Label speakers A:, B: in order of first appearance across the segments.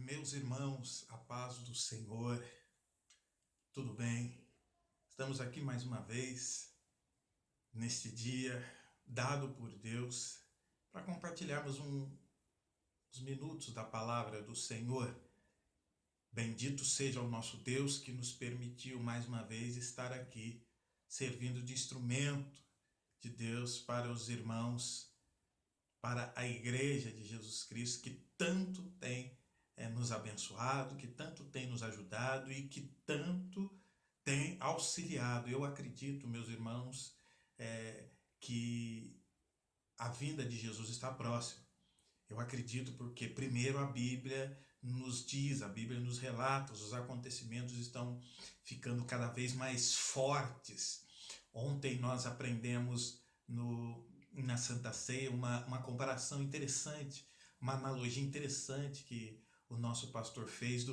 A: Meus irmãos, a paz do Senhor, tudo bem? Estamos aqui mais uma vez, neste dia dado por Deus, para compartilharmos uns minutos da palavra do Senhor. Bendito seja o nosso Deus que nos permitiu mais uma vez estar aqui, servindo de instrumento de Deus para os irmãos, para a Igreja de Jesus Cristo, que tanto tem nos abençoado, que tanto tem nos ajudado e que tanto tem auxiliado. Eu acredito, meus irmãos, que a vinda de Jesus está próxima. Eu acredito porque, primeiro, a Bíblia nos diz, a Bíblia nos relata, os acontecimentos estão ficando cada vez mais fortes. Ontem nós aprendemos na Santa Ceia uma comparação interessante, uma analogia interessante que o nosso pastor fez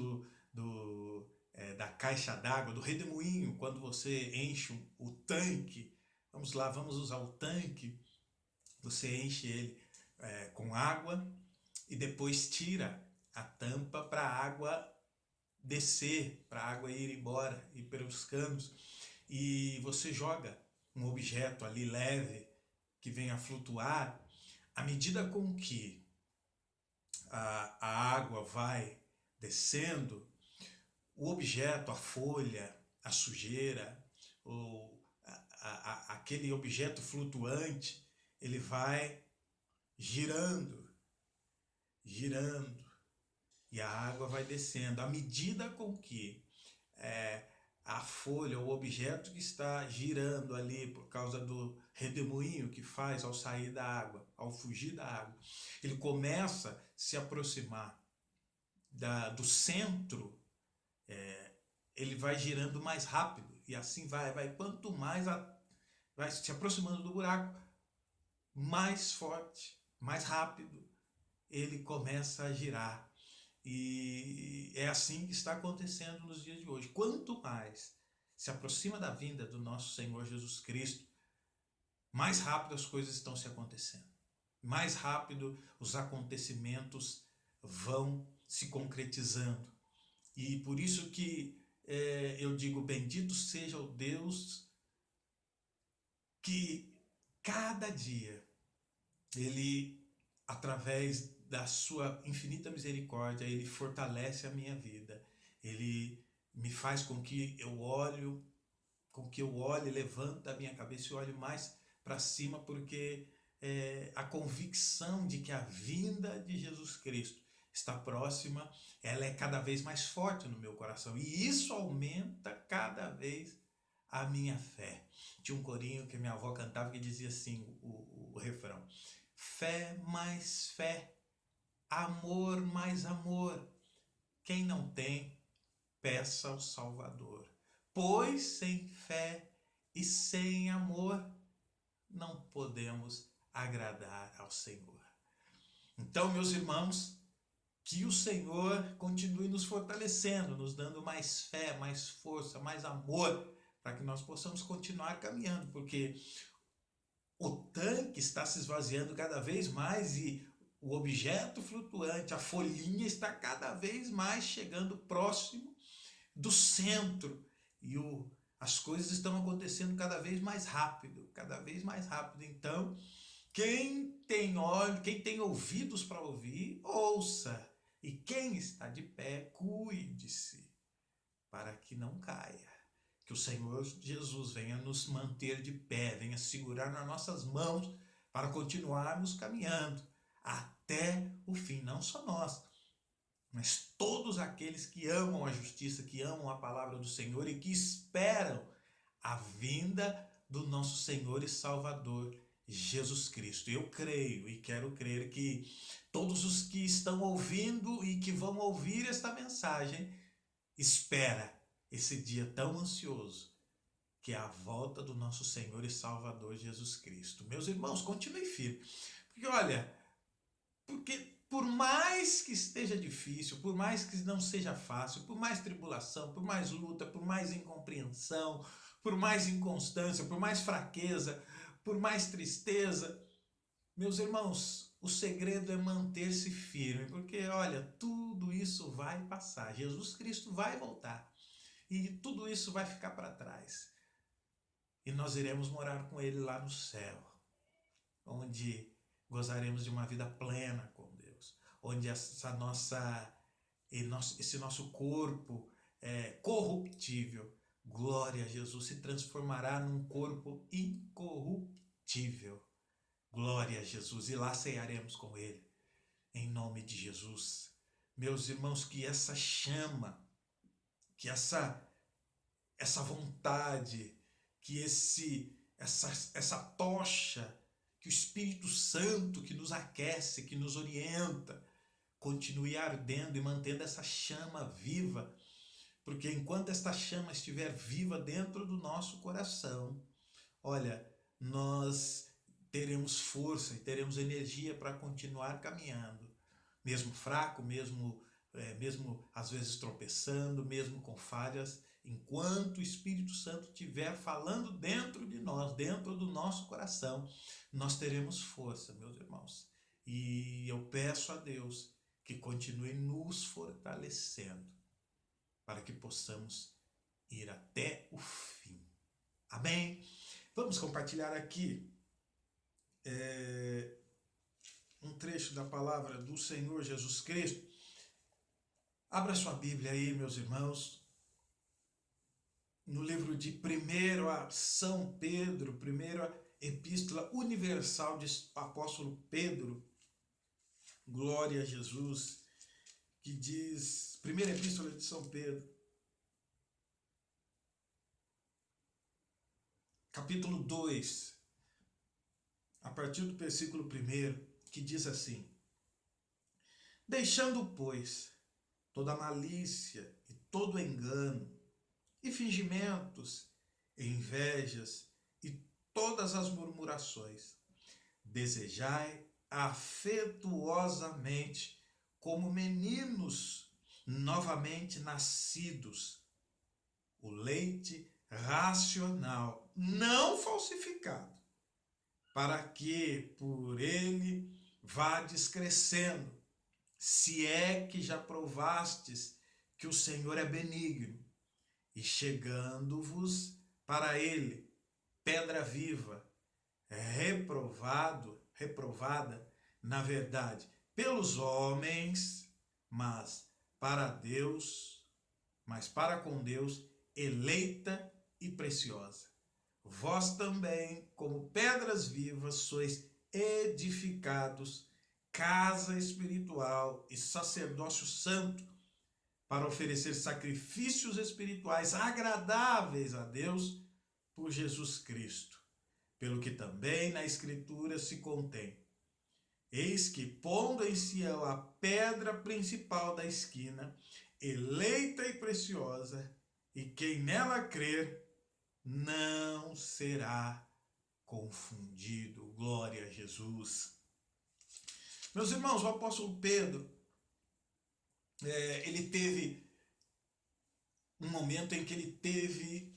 A: da caixa d'água, do redemoinho, quando você enche o tanque. Vamos lá, vamos usar o tanque. Você enche ele com água e depois tira a tampa para a água descer, para a água ir embora, ir pelos canos. E você joga um objeto ali leve que venha a flutuar. À medida com que a água vai descendo, o objeto, a folha, a sujeira, ou aquele objeto flutuante, ele vai girando, girando, e a água vai descendo. À medida com que a folha, o objeto que está girando ali por causa do redemoinho que faz ao sair da água, ao fugir da água, ele começa a se aproximar do centro, ele vai girando mais rápido, e assim vai quanto mais vai se aproximando do buraco, mais forte, mais rápido ele começa a girar. E é assim que está acontecendo nos dias de hoje. Quanto mais se aproxima da vinda do nosso Senhor Jesus Cristo, mais rápido as coisas estão se acontecendo. Mais rápido os acontecimentos vão se concretizando. E por isso que eu digo, bendito seja o Deus que cada dia ele, através da sua infinita misericórdia, ele fortalece a minha vida. Ele me faz com que eu olhe, levanta a minha cabeça e olhe mais para cima, porque a convicção de que a vinda de Jesus Cristo está próxima, ela é cada vez mais forte no meu coração. E isso aumenta cada vez a minha fé. Tinha um corinho que minha avó cantava que dizia assim, o refrão: fé mais fé, amor mais amor. Quem não tem, peça ao Salvador. Pois sem fé e sem amor não podemos agradar ao Senhor. Então, meus irmãos, que o Senhor continue nos fortalecendo, nos dando mais fé, mais força, mais amor, para que nós possamos continuar caminhando, porque o tanque está se esvaziando cada vez mais e o objeto flutuante, a folhinha, está cada vez mais chegando próximo do centro. E as coisas estão acontecendo cada vez mais rápido, cada vez mais rápido. Então, quem tem olhos, quem tem ouvidos para ouvir, ouça. E quem está de pé, cuide-se, para que não caia. Que o Senhor Jesus venha nos manter de pé, venha segurar nas nossas mãos para continuarmos caminhando até o fim. Não só nós, mas todos aqueles que amam a justiça, que amam a palavra do Senhor e que esperam a vinda do nosso Senhor e Salvador Jesus Cristo. Eu creio e quero crer que todos os que estão ouvindo e que vão ouvir esta mensagem espera esse dia tão ansioso, que é a volta do nosso Senhor e Salvador Jesus Cristo. Meus irmãos, continue firme. Porque olha, por mais que esteja difícil, por mais que não seja fácil, por mais tribulação, por mais luta, por mais incompreensão, por mais inconstância, por mais fraqueza, por mais tristeza, meus irmãos, O segredo é manter-se firme, porque olha, tudo isso vai passar. Jesus Cristo vai voltar e tudo isso vai ficar para trás. E nós iremos morar com Ele lá no céu, onde gozaremos de uma vida plena com Deus, onde esse nosso corpo corruptível, glória a Jesus, se transformará num corpo incorruptível. Glória a Jesus, e lá cearemos com Ele, em nome de Jesus. Meus irmãos, que essa chama, que essa vontade, que essa tocha, que o Espírito Santo que nos aquece, que nos orienta, continue ardendo e mantendo essa chama viva, porque enquanto esta chama estiver viva dentro do nosso coração, olha, nós teremos força e teremos energia para continuar caminhando, mesmo fraco, mesmo às vezes tropeçando, mesmo com falhas, enquanto o Espírito Santo estiver falando dentro de nós, dentro do nosso coração, nós teremos força, meus irmãos. E eu peço a Deus que continue nos fortalecendo para que possamos ir até o fim. Amém? Vamos compartilhar aqui um trecho da palavra do Senhor Jesus Cristo. Abra sua Bíblia aí, meus irmãos, no livro de 1 a São Pedro, primeira epístola universal de apóstolo Pedro, glória a Jesus, que diz, primeira epístola de São Pedro, capítulo 2, a partir do versículo 1, que diz assim: deixando, pois, toda malícia e todo engano, e fingimentos, e invejas, e todas as murmurações, desejai afetuosamente, como meninos novamente nascidos, o leite racional, não falsificado, para que por ele vades crescendo, se é que já provastes que o Senhor é benigno, e chegando-vos para ele, pedra viva, reprovada, na verdade, pelos homens, mas para com Deus, eleita e preciosa. Vós também, como pedras vivas, sois edificados, casa espiritual e sacerdócio santo, para oferecer sacrifícios espirituais agradáveis a Deus por Jesus Cristo. Pelo que também na Escritura se contém: eis que, pondo em Sião a pedra principal da esquina, eleita e preciosa, e quem nela crer não será confundido. Glória a Jesus. Meus irmãos, o apóstolo Pedro, ele teve um momento em que ele teve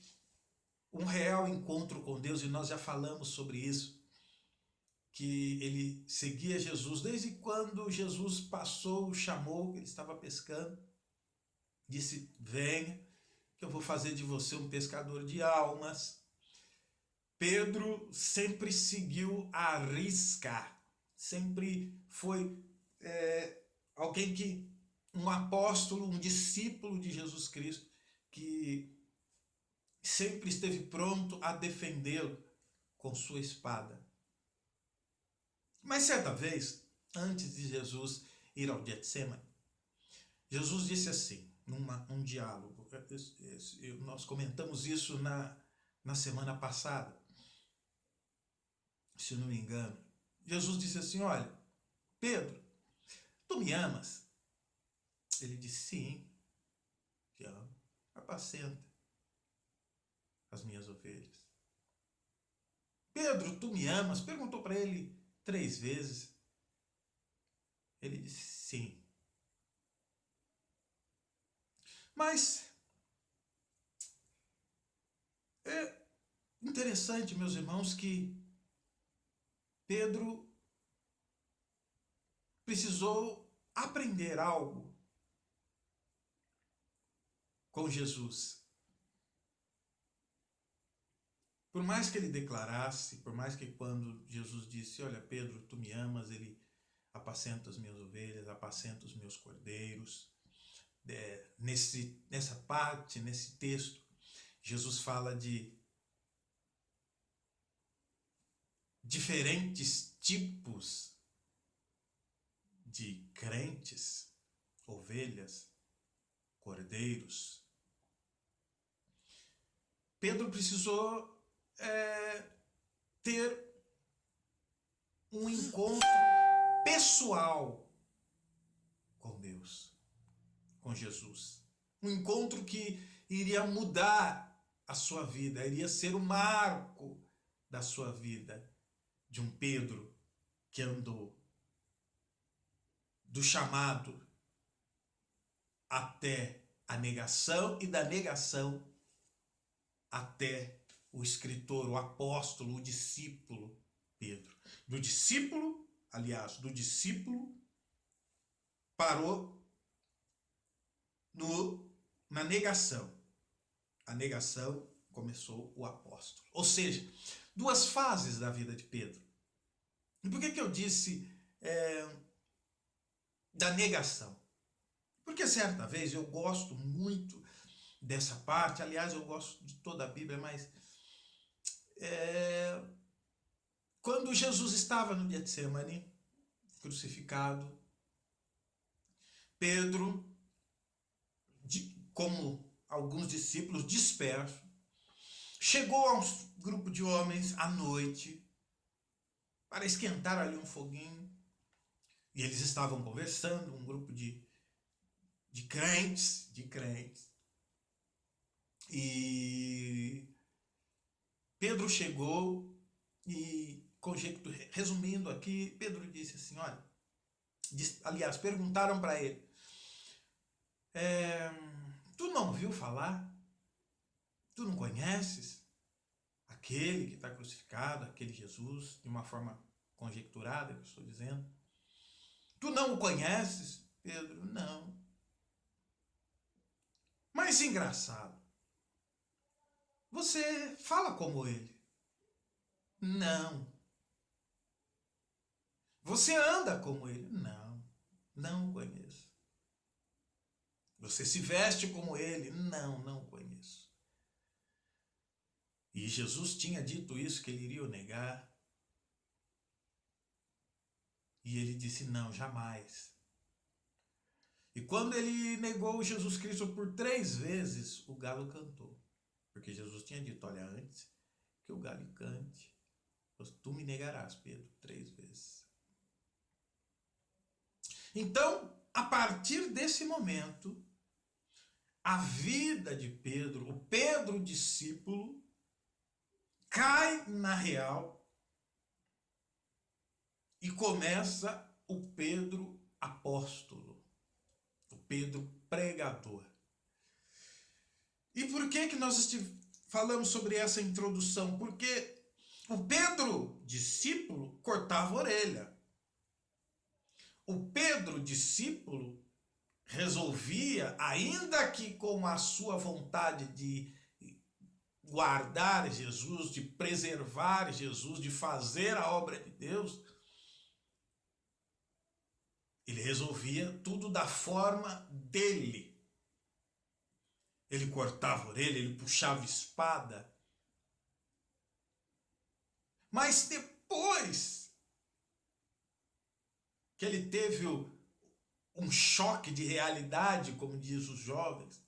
A: um real encontro com Deus, e nós já falamos sobre isso, que ele seguia Jesus desde quando Jesus passou, o chamou, ele estava pescando, disse: venha, que eu vou fazer de você um pescador de almas. Pedro sempre seguiu a risca, sempre foi alguém que, um apóstolo, um discípulo de Jesus Cristo, que sempre esteve pronto a defendê-lo com sua espada. Mas certa vez, antes de Jesus ir ao Getsemane, Jesus disse assim, num diálogo, nós comentamos isso na semana passada, se não me engano. Jesus disse assim: olha, Pedro, tu me amas? Ele disse: sim, te amo. Apacenta as minhas ovelhas. Pedro, tu me amas? Perguntou para ele 3 vezes. Ele disse: sim. Mas é interessante, meus irmãos, que Pedro precisou aprender algo com Jesus. Por mais que ele declarasse, por mais que quando Jesus disse, olha Pedro, tu me amas, ele apacenta as minhas ovelhas, apacenta os meus cordeiros. Nessa parte, nesse texto, Jesus fala de diferentes tipos de crentes, ovelhas, cordeiros. Pedro precisou ter um encontro pessoal com Deus, com Jesus. Um encontro que iria mudar a sua vida, iria ser o marco da sua vida, de um Pedro que andou do chamado até a negação e da negação até o escritor, o apóstolo, o discípulo Pedro. Do discípulo parou na negação. A negação começou o apóstolo. Ou seja, duas fases da vida de Pedro. E por que eu disse da negação? Porque certa vez eu gosto muito dessa parte, aliás, eu gosto de toda a Bíblia, mas quando Jesus estava no Getsemane, crucificado, Pedro, como alguns discípulos dispersos, chegou a um grupo de homens à noite para esquentar ali um foguinho, e eles estavam conversando, um grupo de crentes, e Pedro chegou e, resumindo aqui, Pedro disse assim, olha, aliás, perguntaram para ele, tu não ouviu falar? Tu não conheces aquele que está crucificado, aquele Jesus, de uma forma conjecturada, que eu estou dizendo? Tu não o conheces? Pedro, não. Mas engraçado, você fala como ele? Não. Você anda como ele? Não, não o conheço. Você se veste como ele? Não, não o conheço. E Jesus tinha dito isso, que ele iria o negar. E ele disse, não, jamais. E quando ele negou Jesus Cristo por 3 vezes, o galo cantou. Porque Jesus tinha dito, olha, antes que o galo cante, tu me negarás, Pedro, 3 vezes. Então, a partir desse momento, a vida de Pedro, o Pedro discípulo, cai na real e começa o Pedro apóstolo, o Pedro pregador. E por que nós falamos sobre essa introdução? Porque o Pedro discípulo cortava a orelha. O Pedro discípulo resolvia, ainda que com a sua vontade de guardar Jesus, de preservar Jesus, de fazer a obra de Deus, ele resolvia tudo da forma dele. Ele cortava a orelha, ele puxava a espada. Mas depois que ele teve um choque de realidade, como diz os jovens,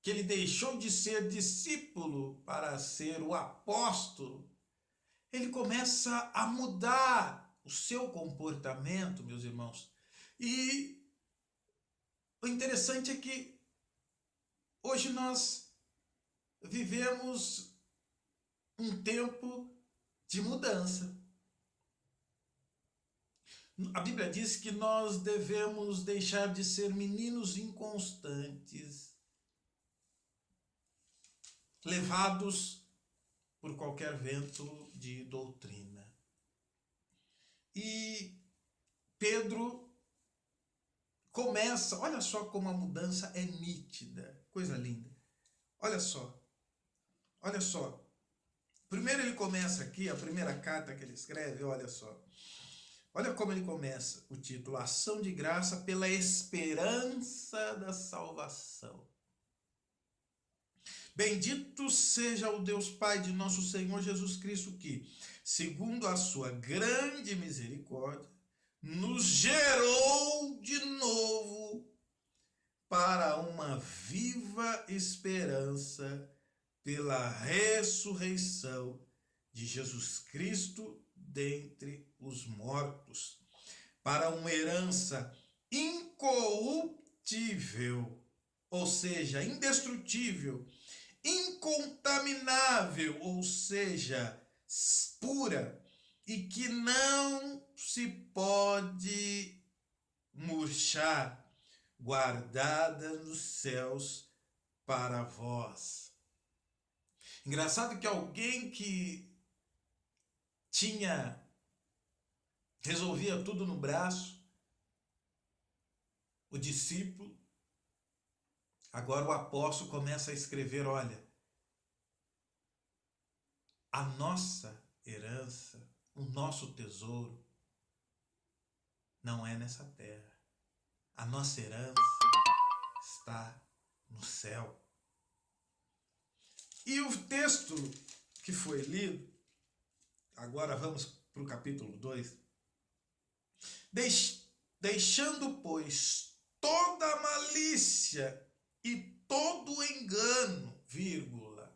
A: que ele deixou de ser discípulo para ser o apóstolo, ele começa a mudar o seu comportamento, meus irmãos. E o interessante é que hoje nós vivemos um tempo de mudança. A Bíblia diz que nós devemos deixar de ser meninos inconstantes, levados por qualquer vento de doutrina. E Pedro começa, olha só como a mudança é nítida, coisa linda. Olha só, olha só. Primeiro ele começa aqui, a primeira carta que ele escreve, olha só. Olha como ele começa o título, Ação de Graça pela Esperança da Salvação. Bendito seja o Deus Pai de nosso Senhor Jesus Cristo, que, segundo a sua grande misericórdia, nos gerou de novo para uma viva esperança pela ressurreição de Jesus Cristo dentre os mortos, para uma herança incorruptível, ou seja, indestrutível, incontaminável, ou seja, pura, e que não se pode murchar, guardada nos céus para vós. Engraçado que alguém que resolvia tudo no braço, o discípulo, agora o apóstolo começa a escrever, olha, a nossa herança, o nosso tesouro, não é nessa terra. A nossa herança está no céu. E o texto que foi lido, agora vamos para o capítulo 2. Deixando, pois, toda malícia e todo engano, vírgula.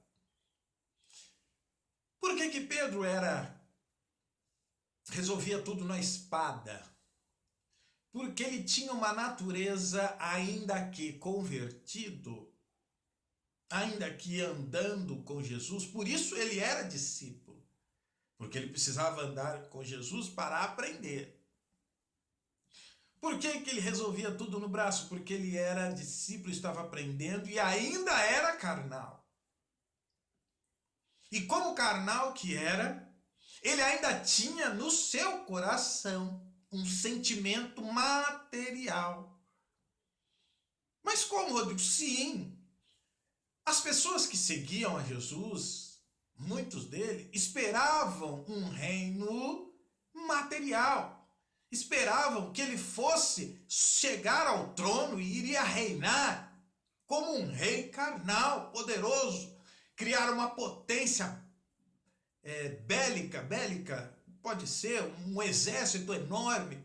A: Por que Pedro resolvia tudo na espada? Porque ele tinha uma natureza, ainda que convertido, ainda que andando com Jesus, por isso ele era discípulo, porque ele precisava andar com Jesus para aprender. Por que ele resolvia tudo no braço? Porque ele era discípulo, estava aprendendo e ainda era carnal. E como carnal que era, ele ainda tinha no seu coração um sentimento material. Mas como, Rodrigo? Sim, as pessoas que seguiam a Jesus, muitos deles, esperavam um reino material. Esperavam que ele fosse chegar ao trono e iria reinar como um rei carnal, poderoso, criar uma potência bélica, pode ser um exército enorme,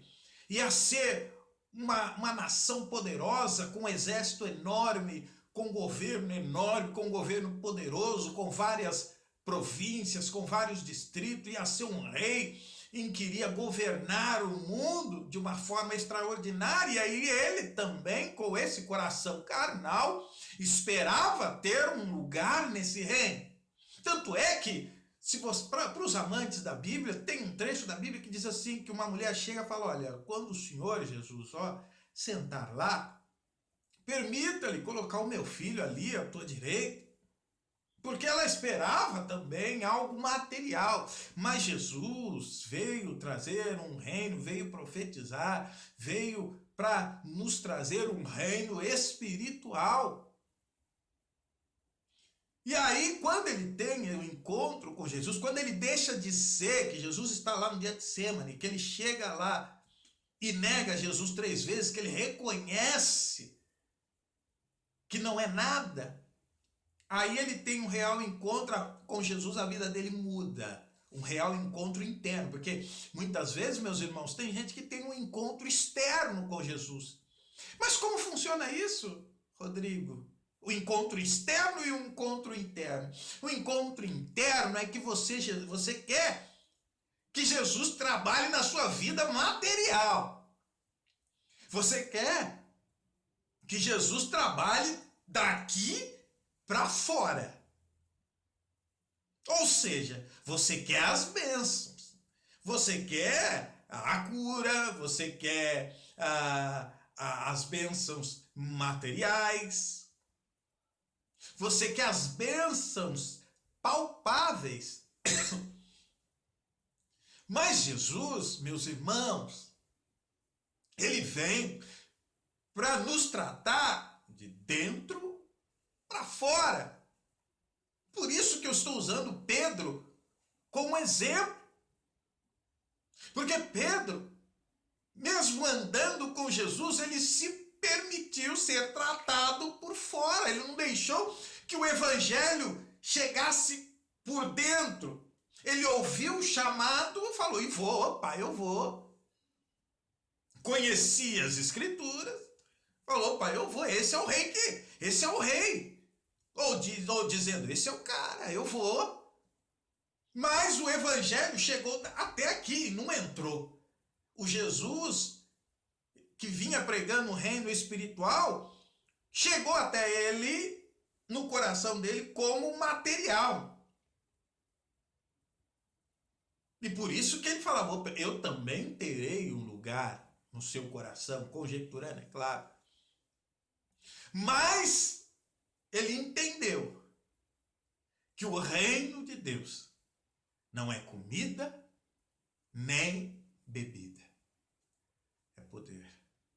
A: ia ser uma nação poderosa, com um exército enorme, com um governo enorme, com um governo poderoso, com várias províncias, com vários distritos, ia ser um rei em que iria governar o mundo de uma forma extraordinária, e ele também, com esse coração carnal, esperava ter um lugar nesse reino. Tanto é que, para os amantes da Bíblia, tem um trecho da Bíblia que diz assim, que uma mulher chega e fala, olha, quando o Senhor Jesus sentar lá, permita-lhe colocar o meu filho ali à tua direita, porque ela esperava também algo material. Mas Jesus veio trazer um reino, veio profetizar, veio para nos trazer um reino espiritual. E aí, quando ele tem o encontro com Jesus, quando ele deixa de ser, que Jesus está lá no Getsemane, que ele chega lá e nega Jesus 3 vezes, que ele reconhece que não é nada, aí ele tem um real encontro com Jesus, a vida dele muda. Um real encontro interno. Porque muitas vezes, meus irmãos, tem gente que tem um encontro externo com Jesus. Mas como funciona isso, Rodrigo? O encontro externo e o encontro interno. O encontro interno é que você quer que Jesus trabalhe na sua vida material. Você quer que Jesus trabalhe daqui para fora. Ou seja, você quer as bênçãos, você quer a cura, você quer as bênçãos materiais, você quer as bênçãos palpáveis. Mas Jesus, meus irmãos, Ele vem para nos tratar de dentro para fora. Por isso que eu estou usando Pedro como exemplo. Porque Pedro, mesmo andando com Jesus, ele se permitiu ser tratado por fora. Ele não deixou que o evangelho chegasse por dentro. Ele ouviu o chamado e falou, e vou, opa, eu vou. Conhecia as escrituras, falou, opa, eu vou, esse é o rei esse é o rei. Ou dizendo, esse é o cara, eu vou. Mas o evangelho chegou até aqui, não entrou. O Jesus que vinha pregando o reino espiritual chegou até ele, no coração dele, como material. E por isso que ele falava, eu também terei um lugar no seu coração, conjecturando, é claro. Mas ele entendeu que o reino de Deus não é comida nem bebida. É poder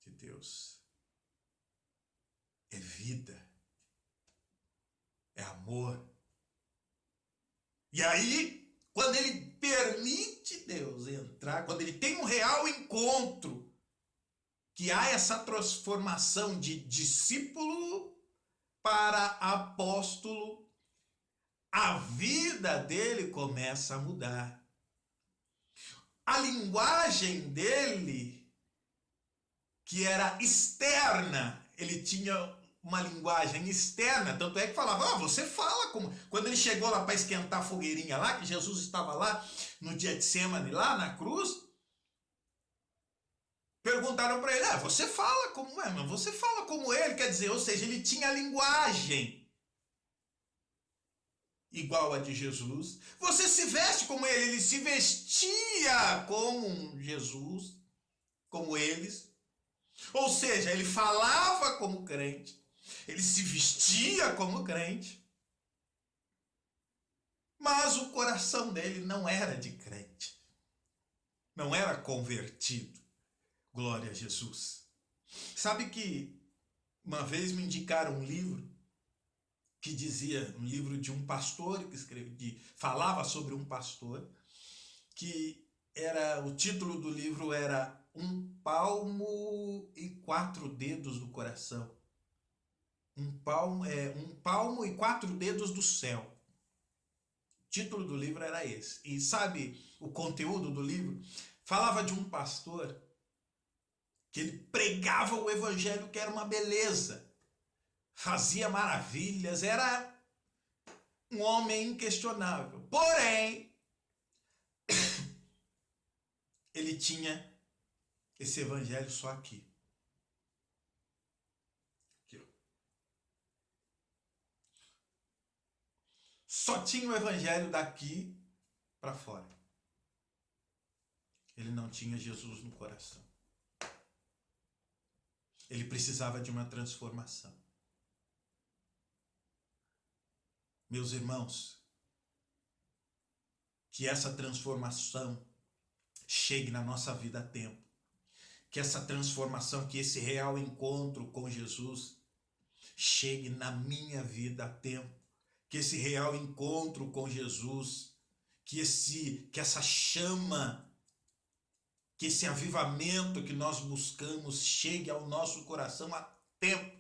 A: de Deus. É vida. É amor. E aí, quando ele permite Deus entrar, quando ele tem um real encontro, que há essa transformação de discípulo para apóstolo, a vida dele começa a mudar. A linguagem dele, que era externa, ele tinha uma linguagem externa, tanto é que falava, você fala como... Quando ele chegou lá para esquentar a fogueirinha lá, que Jesus estava lá no Getsemane, lá na cruz, perguntaram para ele, você fala como é, mas você fala como ele, quer dizer, ou seja, ele tinha a linguagem igual a de Jesus. Você se veste como ele se vestia como um Jesus, como eles. Ou seja, ele falava como crente, ele se vestia como crente, mas o coração dele não era de crente, não era convertido. Glória a Jesus. Sabe que uma vez me indicaram um livro que dizia, um livro de um pastor que falava sobre um pastor, que era, o título do livro era Um Palmo e 4 Dedos do Coração. Um palmo e 4 dedos do céu. O título do livro era esse. E sabe o conteúdo do livro? Falava de um pastor que ele pregava o evangelho, que era uma beleza, fazia maravilhas, era um homem inquestionável. Porém, ele tinha esse evangelho só aqui. Aqui, ó. Só tinha o evangelho daqui para fora. Ele não tinha Jesus no coração. Ele precisava de uma transformação. Meus irmãos, que essa transformação chegue na nossa vida a tempo. Que essa transformação, que esse real encontro com Jesus chegue na minha vida a tempo. Que esse real encontro com Jesus, que essa chama, que esse avivamento que nós buscamos chegue ao nosso coração a tempo.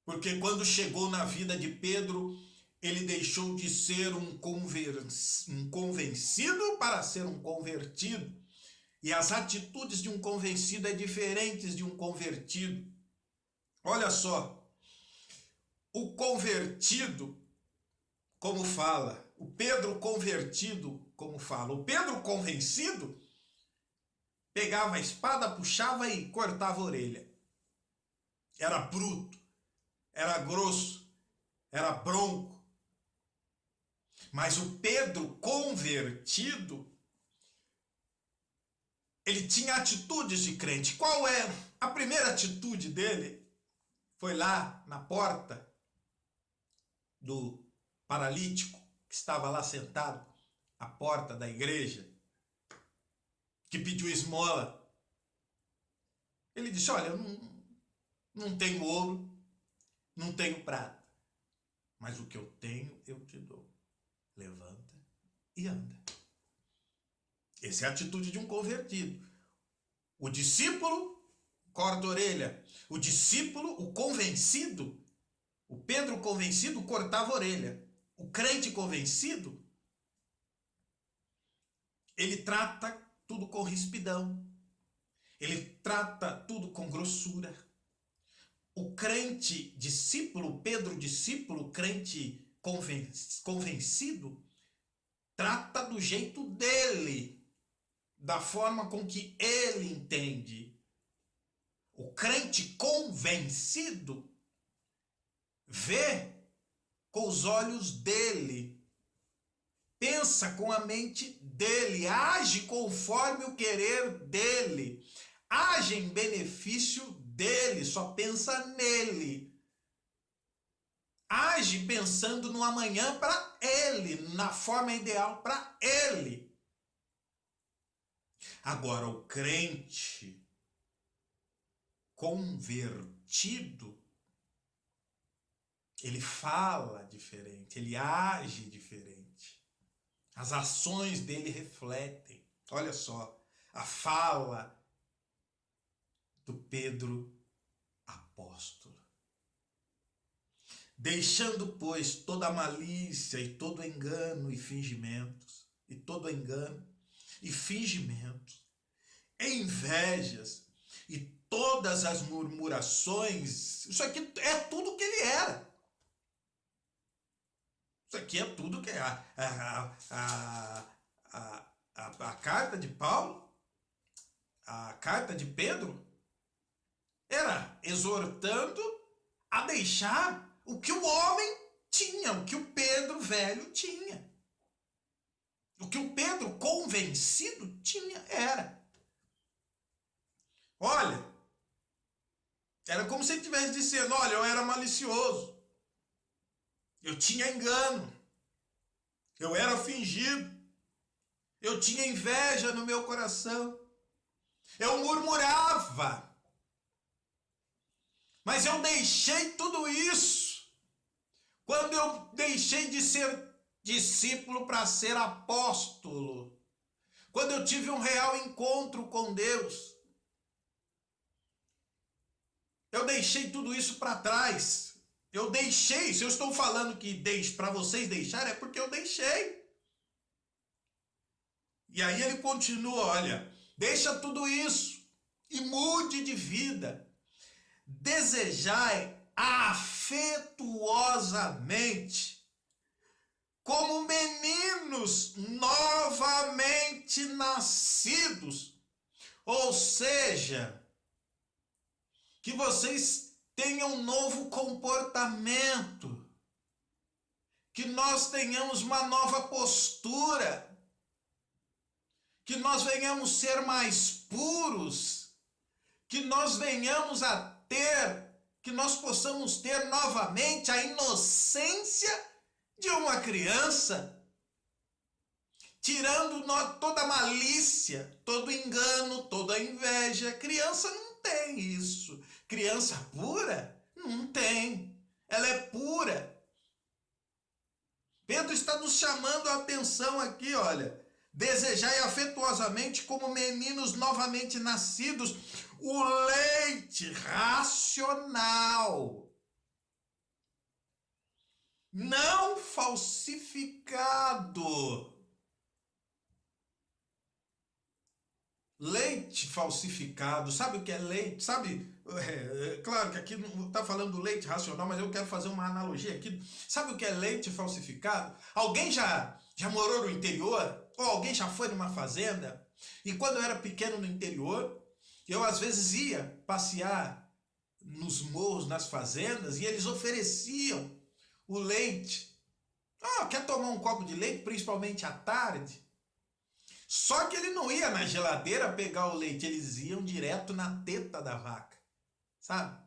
A: Porque quando chegou na vida de Pedro, ele deixou de ser um convencido para ser um convertido. E as atitudes de um convencido é diferentes de um convertido. Olha só, o convertido, como fala, o Pedro convertido, como fala, o Pedro convencido pegava a espada, puxava e cortava a orelha. Era bruto, era grosso, era bronco. Mas o Pedro convertido, ele tinha atitudes de crente. Qual é a primeira atitude dele? Foi lá na porta do paralítico que estava lá sentado, à porta da igreja, que pediu esmola. Ele disse: olha, eu não tenho ouro, não tenho prata, mas o que eu tenho eu te dou. Levanta e anda. Essa é a atitude de um convertido. O discípulo corta a orelha. O discípulo, o convencido, o Pedro convencido cortava a orelha. O crente convencido, ele trata tudo com rispidão. Ele trata tudo com grossura. O crente discípulo, Pedro discípulo, crente convencido, trata do jeito dele, da forma com que ele entende. O crente convencido vê com os olhos dele, pensa com a mente dele, age conforme o querer dele, age em benefício dele, só pensa nele. Age pensando no amanhã para ele, na forma ideal para ele. Agora, o crente convertido, ele fala diferente, ele age diferente. As ações dele refletem. Olha só, a fala do Pedro apóstolo. Deixando, pois, toda a malícia e todo engano e fingimentos, invejas e todas as murmurações, isso aqui é tudo que ele era. Isso aqui é tudo que é a carta de Paulo, a carta de Pedro, era exortando a deixar o que o homem tinha, o que o Pedro velho tinha. O que o Pedro convencido tinha era. Olha, era como se ele estivesse dizendo: olha, eu era malicioso, eu tinha engano, eu era fingido, eu tinha inveja no meu coração, eu murmurava, mas eu deixei tudo isso quando eu deixei de ser discípulo para ser apóstolo, quando eu tive um real encontro com Deus. Eu deixei tudo isso para trás. Eu deixei. Se eu estou falando que para vocês deixar, é porque eu deixei. E aí ele continua: olha, deixa tudo isso e mude de vida. Desejai afetuosamente, como meninos novamente nascidos. Ou seja, que vocês tenham um novo comportamento, que nós tenhamos uma nova postura, que nós venhamos ser mais puros, que nós venhamos a ter, que nós possamos ter novamente a inocência de uma criança, tirando toda a malícia, todo engano, toda a inveja. Criança não tem isso. Criança pura? Não tem. Ela é pura. Pedro está nos chamando a atenção aqui, olha. Desejai afetuosamente, como meninos novamente nascidos, o leite racional, não falsificado. Leite falsificado, sabe o que é leite? Sabe, claro que aqui não está falando do leite racional, mas eu quero fazer uma analogia aqui. Sabe o que é leite falsificado? Alguém já morou no interior? Ou alguém já foi numa fazenda? E quando eu era pequeno no interior, eu às vezes ia passear nos morros, nas fazendas, e eles ofereciam o leite. Quer tomar um copo de leite, principalmente à tarde? Só que ele não ia na geladeira pegar o leite, eles iam direto na teta da vaca, sabe?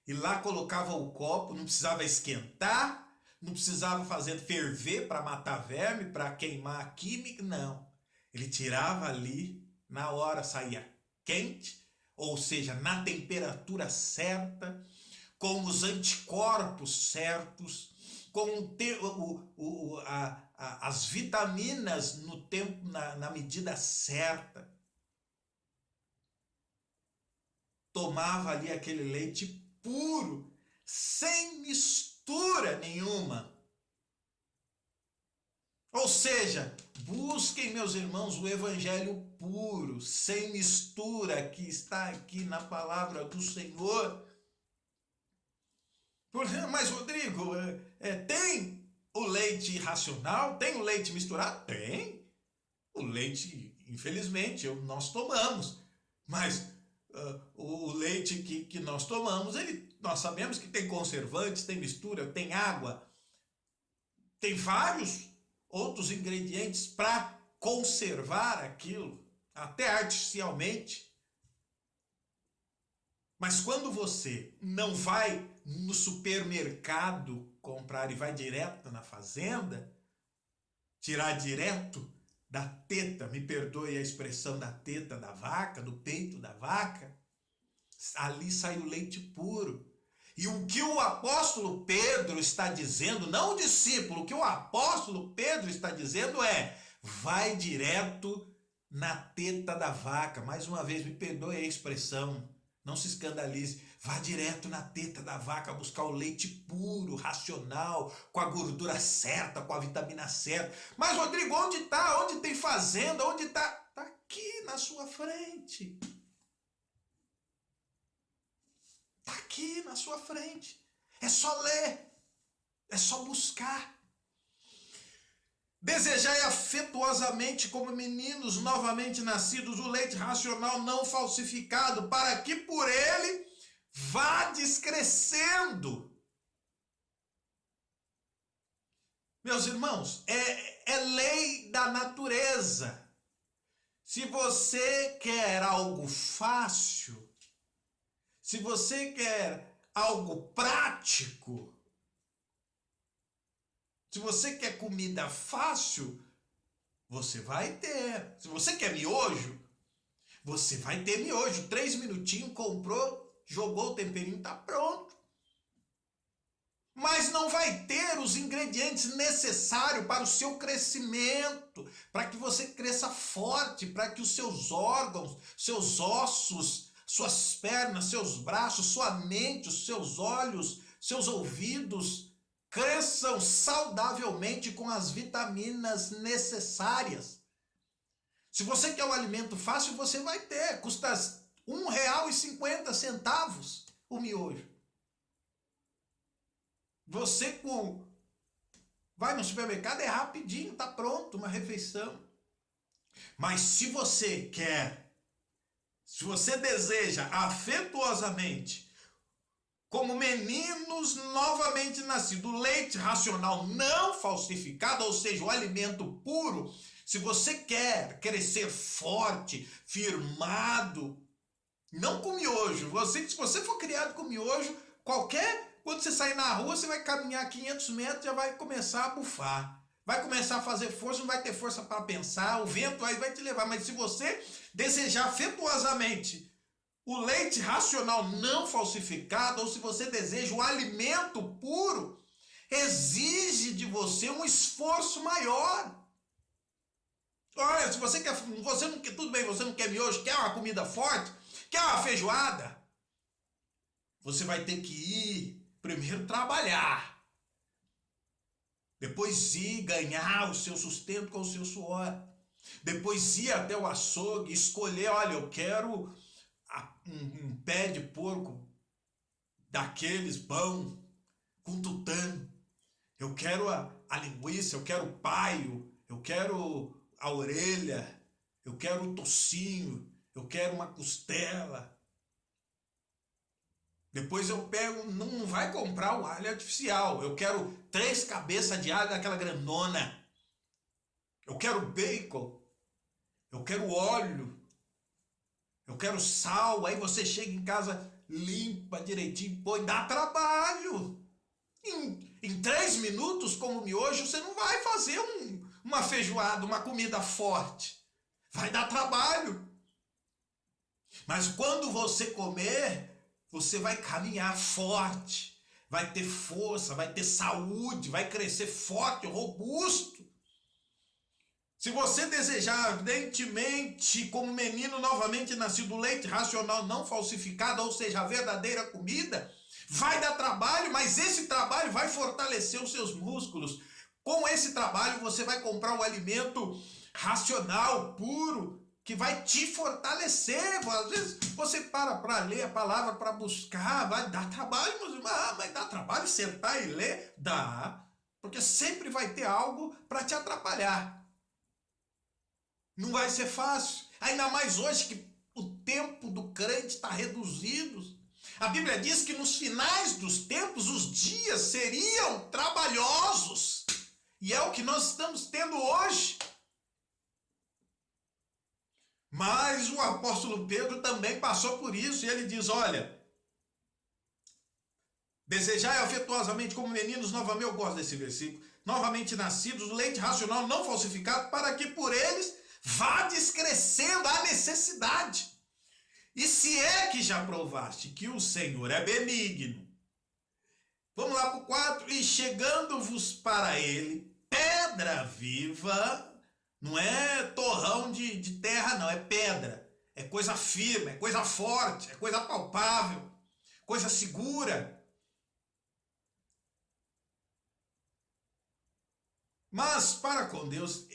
A: E lá colocava o copo, não precisava esquentar, não precisava fazer ferver para matar verme, para queimar a química, não. Ele tirava ali, na hora saía quente, ou seja, na temperatura certa, com os anticorpos certos, com as vitaminas no tempo, na medida certa. Tomava ali aquele leite puro, sem mistura nenhuma. Ou seja, busquem, meus irmãos, o evangelho puro, sem mistura, que está aqui na palavra do Senhor. Mas, Rodrigo, tem o leite racional? Tem o leite misturado? Tem. O leite, infelizmente, nós tomamos. Mas o leite que nós tomamos, nós sabemos que tem conservantes, tem mistura, tem água, tem vários outros ingredientes para conservar aquilo, até artificialmente. Mas quando você não vai no supermercado comprar e vai direto na fazenda, tirar direto da teta, me perdoe a expressão, da teta da vaca, do peito da vaca, ali sai o leite puro. E o que o apóstolo Pedro está dizendo, não o discípulo, o que o apóstolo Pedro está dizendo é: vai direto na teta da vaca. Mais uma vez, me perdoe a expressão, não se escandalize. Vá direto na teta da vaca buscar o leite puro, racional, com a gordura certa, com a vitamina certa. Mas, Rodrigo, onde está? Onde tem fazenda? Onde está? Está aqui na sua frente. Está aqui na sua frente. É só ler. É só buscar. Desejai afetuosamente como meninos novamente nascidos o leite racional não falsificado, para que por ele vades crescendo. Meus irmãos, é lei da natureza. Se você quer algo fácil, se você quer algo prático, se você quer comida fácil, você vai ter. Se você quer miojo, você vai ter miojo. 3 minutinhos, comprou, jogou o temperinho, está pronto. Mas não vai ter os ingredientes necessários para o seu crescimento, para que você cresça forte, para que os seus órgãos, seus ossos, suas pernas, seus braços, sua mente, os seus olhos, seus ouvidos cresçam saudavelmente com as vitaminas necessárias. Se você quer um alimento fácil, você vai ter. Custa R$1,50 o miojo. Você vai no supermercado, é rapidinho, está pronto, uma refeição. Mas se você deseja afetuosamente, como meninos novamente nascidos, leite racional não falsificado, ou seja, o alimento puro, se você quer crescer forte, firmado, não com miojo, se você for criado com miojo, quando você sair na rua, você vai caminhar 500 metros e já vai começar a bufar. Vai começar a fazer força, não vai ter força para pensar, o vento aí vai te levar. Mas se você desejar afetuosamente o leite racional não falsificado, ou se você deseja o alimento puro, exige de você um esforço maior. Olha, se você quer, tudo bem, você não quer miojo, quer uma comida forte, quer uma feijoada, você vai ter que ir primeiro trabalhar, depois ir ganhar o seu sustento com o seu suor, depois ir até o açougue, escolher, olha, eu quero um pé de porco daqueles bom, com tutano, eu quero a linguiça, eu quero o paio, eu quero a orelha, eu quero o tocinho, eu quero uma costela. Depois eu pego, não vai comprar o alho artificial, eu quero 3 cabeças de alho daquela grandona, eu quero bacon, eu quero óleo, eu quero sal. Aí você chega em casa, limpa direitinho, põe, dá trabalho. Em 3 minutos, como miojo, você não vai fazer uma feijoada, uma comida forte. Vai dar trabalho. Mas quando você comer, você vai caminhar forte, vai ter força, vai ter saúde, vai crescer forte, robusto. Se você desejar ardentemente, como menino novamente nascido, leite racional não falsificado, ou seja, a verdadeira comida, vai dar trabalho, mas esse trabalho vai fortalecer os seus músculos. Com esse trabalho você vai comprar um alimento racional, puro, que vai te fortalecer. Às vezes você para ler a palavra, para buscar, vai dar trabalho, mas dá trabalho sentar e ler? Dá, porque sempre vai ter algo para te atrapalhar. Não vai ser fácil, ainda mais hoje que o tempo do crente está reduzido. A Bíblia diz que nos finais dos tempos os dias seriam trabalhosos. E é o que nós estamos tendo hoje. Mas o apóstolo Pedro também passou por isso. E ele diz, olha, desejai afetuosamente como meninos novamente, eu gosto desse versículo, novamente nascidos, do leite racional não falsificado, para que por eles vá descrescendo a necessidade. E se é que já provaste que o Senhor é benigno, vamos lá para o 4, e chegando-vos para ele, pedra viva, não é torrão de terra não, é pedra, é coisa firme, é coisa forte, é coisa palpável, coisa segura. Mas para com Deus,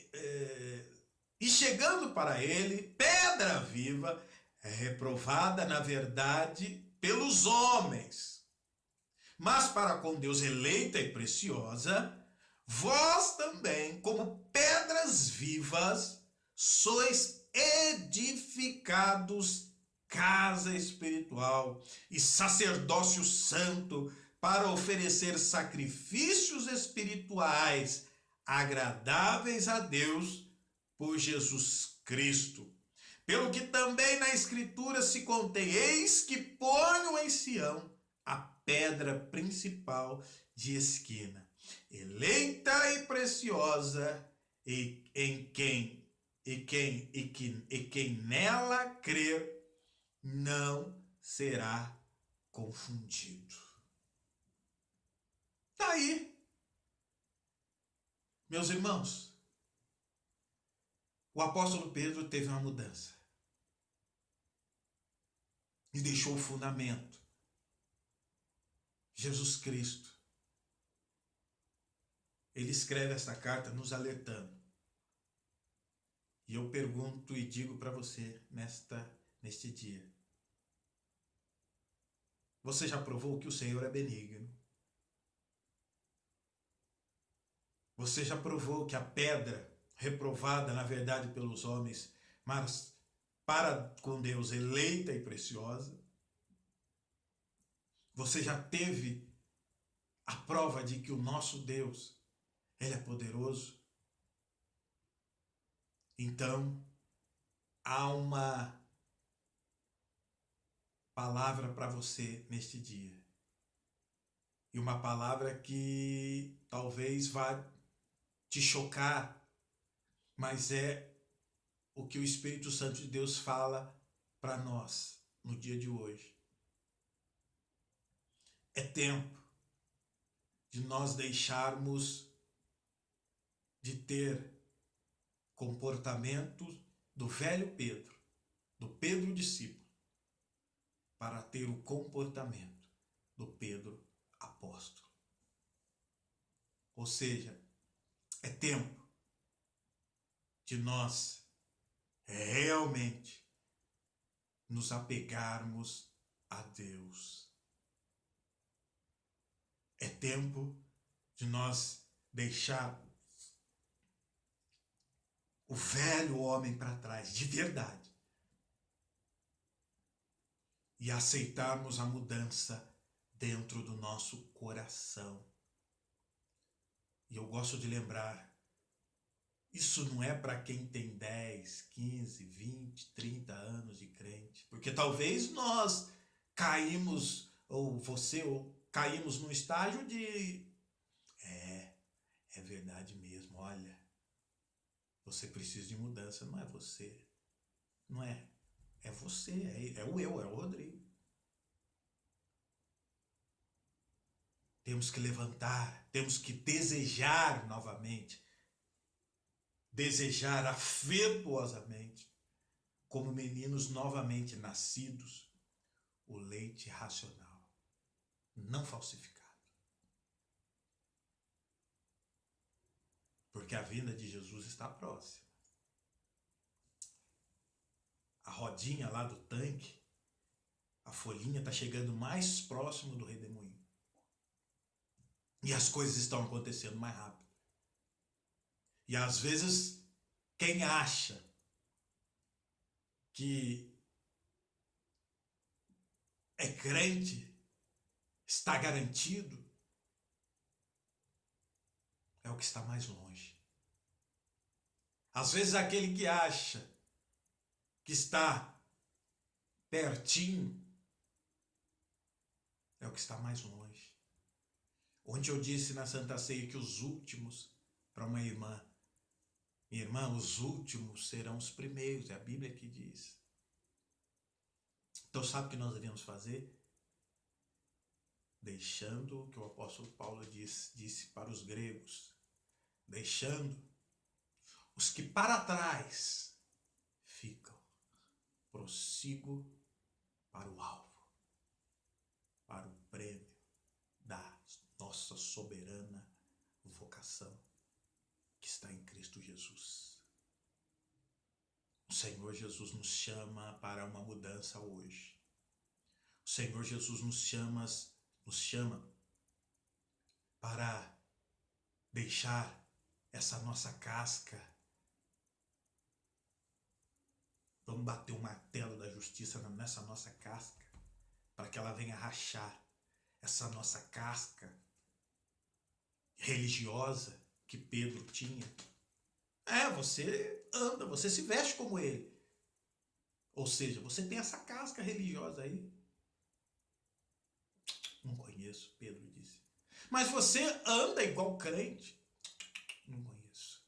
A: e chegando para ele, pedra viva, é reprovada na verdade pelos homens, mas para com Deus eleita e preciosa, vós também, como pedras vivas, sois edificados casa espiritual e sacerdócio santo para oferecer sacrifícios espirituais agradáveis a Deus por Jesus Cristo. Pelo que também na Escritura se contém, eis que ponho em Sião a pedra principal de esquina, eleita e preciosa, e quem nela crer não será confundido. Tá aí, meus irmãos, o apóstolo Pedro teve uma mudança e deixou o fundamento, Jesus Cristo. Ele escreve essa carta nos alertando. E eu pergunto e digo para você neste dia: você já provou que o Senhor é benigno? Você já provou que a pedra reprovada, na verdade, pelos homens, mas para com Deus eleita e preciosa? Você já teve a prova de que o nosso Deus, Ele é poderoso? Então, há uma palavra para você neste dia. E uma palavra que talvez vá te chocar, mas é o que o Espírito Santo de Deus fala para nós no dia de hoje. É tempo de nós deixarmos de ter comportamento do velho Pedro, do Pedro discípulo, para ter o comportamento do Pedro apóstolo. Ou seja, é tempo de nós realmente nos apegarmos a Deus. É tempo de nós deixarmos o velho homem para trás, de verdade, e aceitarmos a mudança dentro do nosso coração. E eu gosto de lembrar, isso não é para quem tem 10, 15, 20, 30 anos de crente, porque talvez nós caímos, ou você, ou caímos num estágio de é verdade mesmo, olha, você precisa de mudança, não é você, não é É você, é o eu, é o Rodrigo. Temos que levantar, temos que desejar novamente, desejar afetuosamente, como meninos novamente nascidos, o leite racional, não falsificado. Porque a vinda de Jesus está próxima. A rodinha lá do tanque, a folhinha está chegando mais próximo do redemoinho. E as coisas estão acontecendo mais rápido. E às vezes, quem acha que é crente, está garantido, é o que está mais longe. Às vezes aquele que acha que está pertinho, é o que está mais longe. Ontem eu disse na Santa Ceia que os últimos, para uma irmã, minha irmã, os últimos serão os primeiros, é a Bíblia que diz. Então sabe o que nós devemos fazer? Deixando o que o apóstolo Paulo disse para os gregos, deixando os que para trás ficam, prossigo para o alvo, para o prêmio da nossa soberana vocação que está em Cristo Jesus. O Senhor Jesus nos chama para uma mudança hoje. O Senhor Jesus nos chama para deixar essa nossa casca. Vamos bater o martelo da justiça nessa nossa casca, para que ela venha rachar essa nossa casca religiosa que Pedro tinha. Você anda, você se veste como ele. Ou seja, você tem essa casca religiosa aí. Não conheço, Pedro disse. Mas você anda igual crente. Não conheço.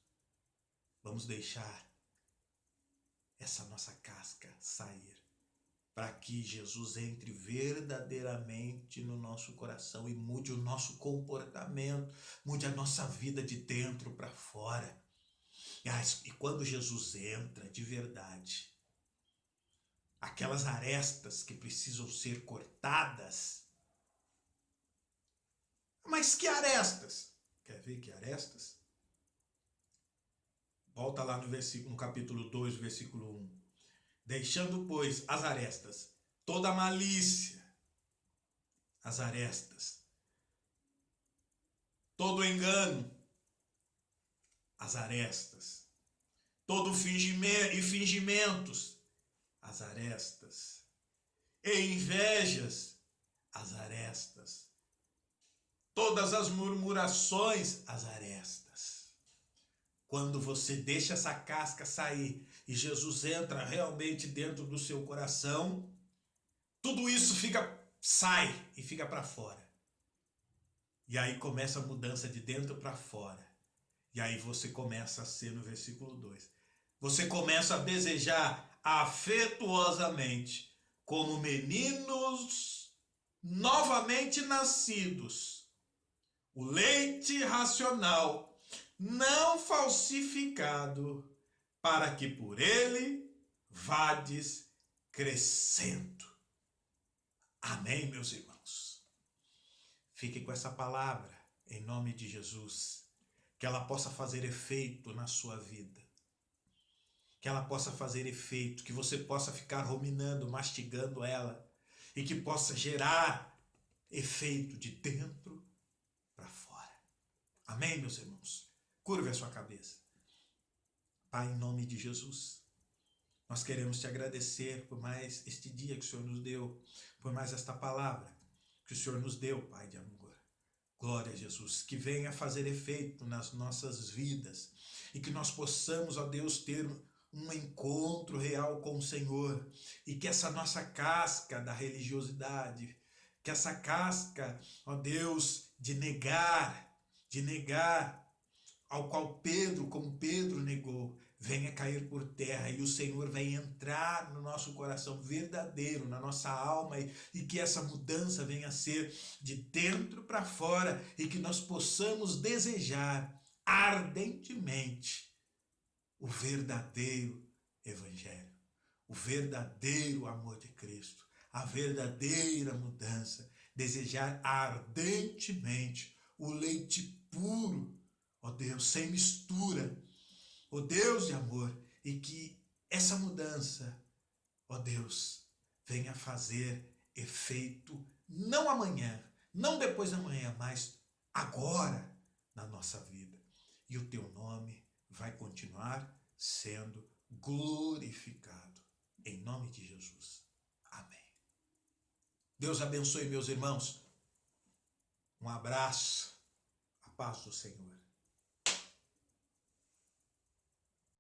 A: Vamos deixar essa nossa casca sair, para que Jesus entre verdadeiramente no nosso coração e mude o nosso comportamento, mude a nossa vida de dentro para fora. E quando Jesus entra de verdade, aquelas arestas que precisam ser cortadas. Mas que arestas? Quer ver que arestas? Volta lá no capítulo 2, versículo 1. Deixando, pois, as arestas, toda a malícia, as arestas, todo o engano, as arestas, todo fingimento e fingimentos, as arestas, e invejas, as arestas, todas as murmurações, as arestas. Quando você deixa essa casca sair e Jesus entra realmente dentro do seu coração, tudo isso sai e fica para fora. E aí começa a mudança de dentro para fora. E aí você começa a ser, no versículo 2, você começa a desejar afetuosamente, como meninos novamente nascidos, o leite racional, não falsificado, para que por ele vades crescendo. Amém, meus irmãos? Fique com essa palavra, em nome de Jesus, que ela possa fazer efeito na sua vida, que ela possa fazer efeito, que você possa ficar ruminando, mastigando ela, e que possa gerar efeito de dentro para fora. Amém, meus irmãos? Curve a sua cabeça. Pai, em nome de Jesus, nós queremos te agradecer por mais este dia que o Senhor nos deu, por mais esta palavra que o Senhor nos deu, Pai de amor. Glória a Jesus, que venha fazer efeito nas nossas vidas e que nós possamos, ó Deus, ter um encontro real com o Senhor e que essa nossa casca da religiosidade, que essa casca, ó Deus, de negar, ao qual Pedro, como Pedro negou, venha cair por terra e o Senhor venha entrar no nosso coração verdadeiro, na nossa alma, e que essa mudança venha a ser de dentro para fora e que nós possamos desejar ardentemente o verdadeiro Evangelho, o verdadeiro amor de Cristo, a verdadeira mudança, desejar ardentemente o leite puro, ó Deus, sem mistura, ó Deus de amor, e que essa mudança, ó Deus, venha fazer efeito não amanhã, não depois da manhã, mas agora na nossa vida. E o teu nome vai continuar sendo glorificado. Em nome de Jesus. Amém. Deus abençoe meus irmãos. Um abraço. A paz do Senhor.